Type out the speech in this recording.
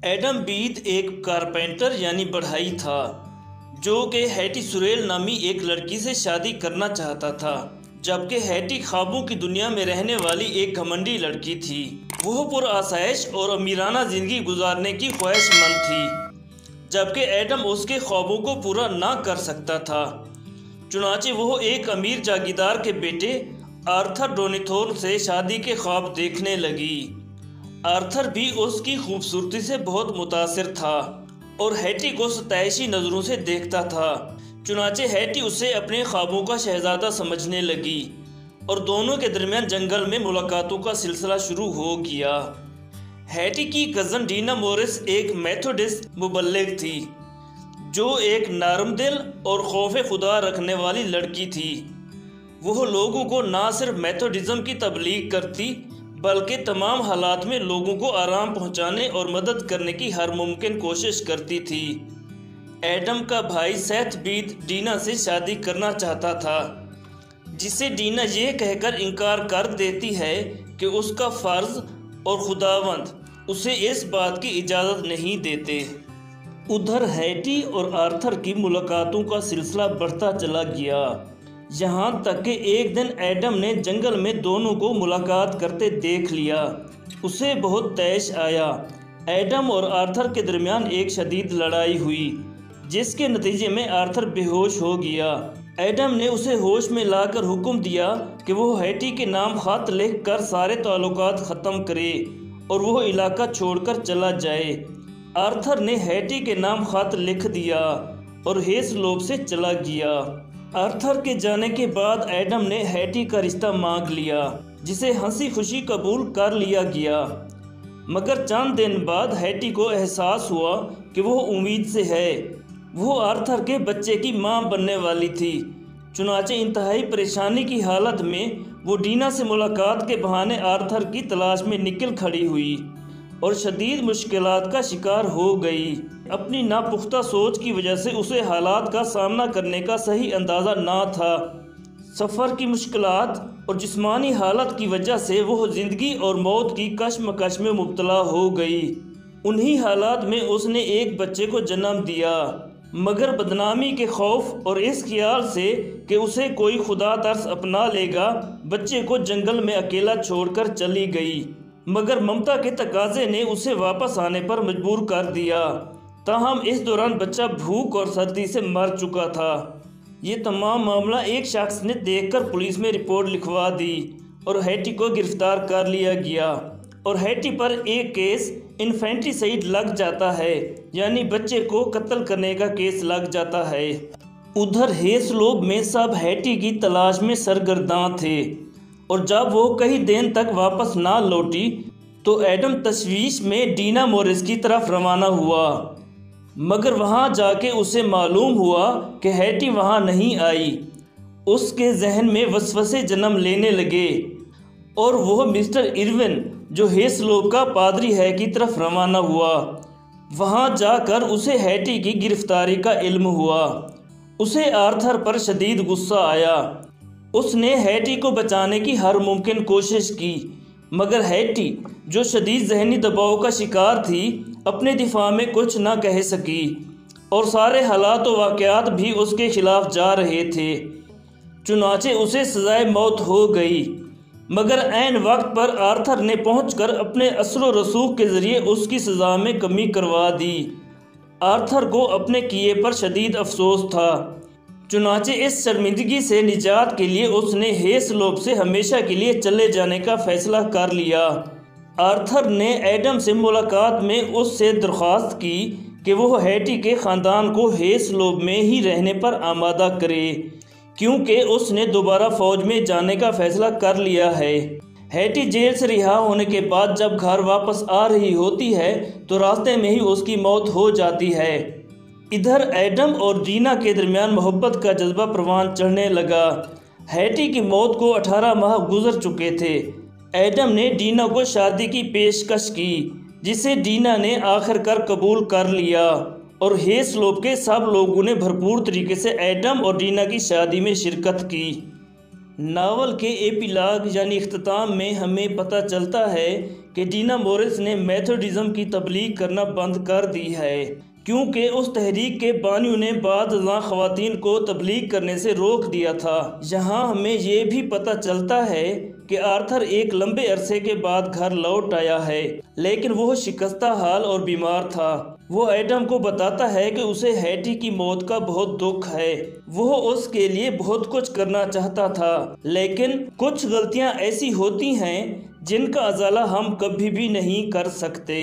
Adam बीथ एक carpenter यानी बढ़ई था जो कि हैटी सुरेल नामी एक लड़की से शादी करना चाहता था, जबकि हैटी ख्वाबों की दुनिया में रहने वाली एक घमंडी लड़की थी। वह पुरआसाइश और अमीराना ज़िंदगी गुजारने की ख्वाहिशमंद थी, जबकि एडम उसके ख्वाबों को पूरा ना कर सकता था। चुनाचे वह एक अमीर जागीरदार के बेटे आर्थर डोनिथोर से शादी के ख्वाब देखने लगी। आर्थर भी उसकी खूबसूरती से बहुत मुतासिर था और हैटी को सताइशी नज़रों से देखता था। चुनाचे हैटी उसे अपने ख्वाबों का शहजादा समझने लगी और दोनों के दरमियान जंगल में मुलाकातों का सिलसिला शुरू हो गया। हैटी की कज़न डीना मोरिस एक मेथोडिस्ट मुबल्लिग थी जो एक नरमदिल और खौफ खुदा रखने वाली लड़की थी। वह लोगों को ना सिर्फ मेथोडिज्म की तबलीग करती बल्कि तमाम हालात में लोगों को आराम पहुंचाने और मदद करने की हर मुमकिन कोशिश करती थी। एडम का भाई सेथ बीथ डीना से शादी करना चाहता था, जिसे डीना ये कहकर इनकार कर देती है कि उसका फ़र्ज और खुदावंद उसे इस बात की इजाज़त नहीं देते। उधर हैटी और आर्थर की मुलाकातों का सिलसिला बढ़ता चला गया, यहाँ तक कि एक दिन एडम ने जंगल में दोनों को मुलाकात करते देख लिया। उसे बहुत तैश आया। एडम और आर्थर के दरमियान एक शदीद लड़ाई हुई, जिसके नतीजे में आर्थर बेहोश हो गया। एडम ने उसे होश में लाकर हुक्म दिया कि वो हैटी के नाम खत लिख कर सारे ताल्लुकात ख़त्म करे और वह इलाका छोड़कर चला जाए। आर्थर ने हैटी के नाम खत लिख दिया और हेसलोप से चला गया। आर्थर के जाने के बाद एडम ने हैटी का रिश्ता मांग लिया, जिसे हंसी खुशी कबूल कर लिया गया। मगर चंद दिन बाद हैटी को एहसास हुआ कि वह उम्मीद से है। वो आर्थर के बच्चे की मां बनने वाली थी। चुनाचे इंतहाई परेशानी की हालत में वो डीना से मुलाकात के बहाने आर्थर की तलाश में निकल खड़ी हुई और शदीद मुश्किलात का शिकार हो गई। अपनी नापुख्ता सोच की वजह से उसे हालात का सामना करने का सही अंदाज़ा ना था। सफ़र की मुश्किलात और जिस्मानी हालत की वजह से वह ज़िंदगी और मौत की कशमकश में मुब्तला हो गई। उन्हीं हालात में उसने एक बच्चे को जन्म दिया, मगर बदनामी के खौफ और इस ख्याल से कि उसे कोई खुदा तरस अपना लेगा, बच्चे को जंगल में अकेला छोड़कर चली गई। मगर ममता के तकाजे ने उसे वापस आने पर मजबूर कर दिया। ताहम इस दौरान बच्चा भूख और सर्दी से मर चुका था। ये तमाम मामला एक शख्स ने देखकर पुलिस में रिपोर्ट लिखवा दी और हैटी को गिरफ्तार कर लिया गया और हैटी पर एक केस इन्फेंटिसाइड लग जाता है, यानी बच्चे को कत्ल करने का केस लग जाता है। उधर हेसलोप में सब हैटी की तलाश में सरगर्दां थे और जब वो कई दिन तक वापस ना लौटी तो एडम तशवीश में डीना मोरिस की तरफ रवाना हुआ। मगर वहाँ जाके उसे मालूम हुआ कि हैटी वहाँ नहीं आई। उसके जहन में वसवसे जन्म लेने लगे और वह मिस्टर इरविन, जो हेसलोप का पादरी है, की तरफ रवाना हुआ। वहाँ जाकर उसे हैटी की गिरफ्तारी का इल्म हुआ। उसे आर्थर पर शदीद गुस्सा आया। उसने हैटी को बचाने की हर मुमकिन कोशिश की, मगर हैटी, जो शदीद जहनी दबाव का शिकार थी, अपने दिफा में कुछ न कह सकी और सारे हालात व वाक़यात भी उसके खिलाफ जा रहे थे। चुनाचे उसे सजाए मौत हो गई, मगर ऐन वक्त पर आर्थर ने पहुंचकर अपने असर व रसूख के ज़रिए उसकी सज़ा में कमी करवा दी। आर्थर को अपने किए पर शदीद अफसोस था। चुनाचे इस शर्मिंदगी से निजात के लिए उसने हेसलोप से हमेशा के लिए चले जाने का फ़ैसला कर लिया। आर्थर ने एडम से मुलाकात में उससे दरख्वास्त की कि वह हैटी के ख़ानदान को हेसलोप में ही रहने पर आमादा करे, क्योंकि उसने दोबारा फ़ौज में जाने का फ़ैसला कर लिया है। हैटी जेल से रिहा होने के बाद जब घर वापस आ रही होती है तो रास्ते में ही उसकी मौत हो जाती है। इधर एडम और डीना के दरमियान मोहब्बत का जज्बा परवान चढ़ने लगा। हैटी की मौत को 18 माह गुजर चुके थे। एडम ने डीना को शादी की पेशकश की, जिसे डीना ने आखिरकार कबूल कर लिया और हेसलोप के सब लोगों ने भरपूर तरीके से एडम और डीना की शादी में शिरकत की। नावल के एपिलॉग यानी इख्तिताम में हमें पता चलता है कि डीना मोरिस ने मेथोडिज्म की तबलीग करना बंद कर दी है, क्योंकि उस तहरीक के बानियों ने बादशाह ख़वातीन को तबलीग करने से रोक दिया था। यहाँ हमें ये भी पता चलता है कि आर्थर एक लंबे अरसे के बाद घर लौट आया है, लेकिन वह शिकस्ता हाल और बीमार था। वो एडम को बताता है कि उसे हैटी की मौत का बहुत दुख है। वो उसके लिए बहुत कुछ करना चाहता था, लेकिन कुछ गलतियाँ ऐसी होती हैं जिनका अजाला हम कभी भी नहीं कर सकते।